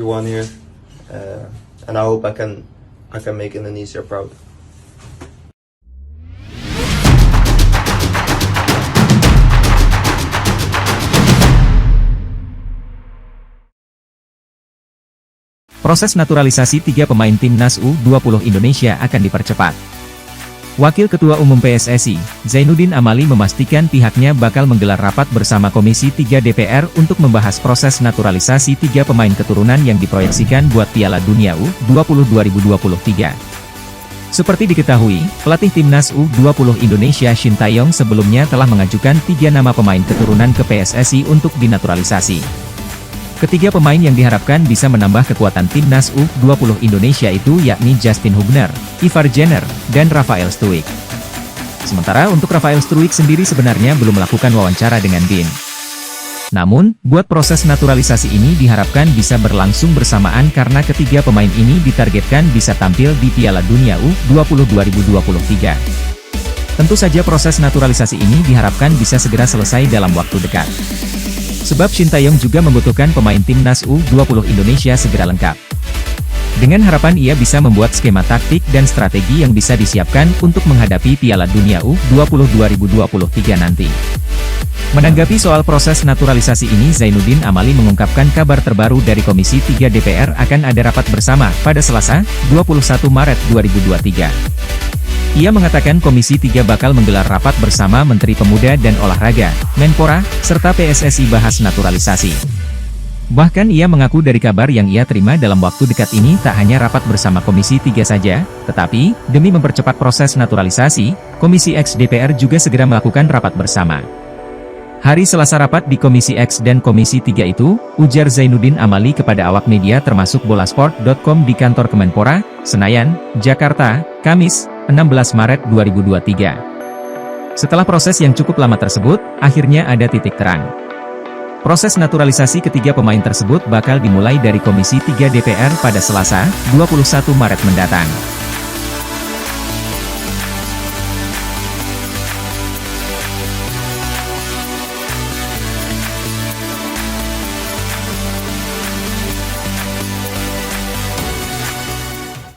everyone here, and I hope I can make Indonesia proud. Proses naturalisasi 3 pemain timnas U20 Indonesia akan dipercepat. Wakil Ketua Umum PSSI, Zainuddin Amali memastikan pihaknya bakal menggelar rapat bersama Komisi 3 DPR untuk membahas proses naturalisasi 3 pemain keturunan yang diproyeksikan buat Piala Dunia U20 2023. Seperti diketahui, pelatih timnas U20 Indonesia Shin Tae-yong sebelumnya telah mengajukan 3 nama pemain keturunan ke PSSI untuk dinaturalisasi. Ketiga pemain yang diharapkan bisa menambah kekuatan timnas U20 Indonesia itu yakni Justin Hubner, Ivar Jenner, dan Rafael Struijk. Sementara untuk Rafael Struijk sendiri sebenarnya belum melakukan wawancara dengan BIN. Namun, buat proses naturalisasi ini diharapkan bisa berlangsung bersamaan karena ketiga pemain ini ditargetkan bisa tampil di Piala Dunia U20 2023. Tentu saja proses naturalisasi ini diharapkan bisa segera selesai dalam waktu dekat. Sebab Shin Tae-yong juga membutuhkan pemain timnas U20 Indonesia segera lengkap. Dengan harapan ia bisa membuat skema taktik dan strategi yang bisa disiapkan untuk menghadapi Piala Dunia U20 2023 nanti. Menanggapi soal proses naturalisasi ini, Zainuddin Amali mengungkapkan kabar terbaru dari Komisi 3 DPR akan ada rapat bersama pada Selasa, 21 Maret 2023. Ia mengatakan Komisi 3 bakal menggelar rapat bersama Menteri Pemuda dan Olahraga, Menpora, serta PSSI bahas naturalisasi. Bahkan ia mengaku dari kabar yang ia terima dalam waktu dekat ini tak hanya rapat bersama Komisi 3 saja, tetapi, demi mempercepat proses naturalisasi, Komisi X DPR juga segera melakukan rapat bersama. Hari Selasa rapat di Komisi X dan Komisi 3 itu, ujar Zainuddin Amali kepada awak media termasuk bolasport.com di kantor Kemenpora, Senayan, Jakarta, Kamis, 16 Maret 2023. Setelah proses yang cukup lama tersebut, akhirnya ada titik terang. Proses naturalisasi ketiga pemain tersebut bakal dimulai dari Komisi 3 DPR pada Selasa, 21 Maret mendatang.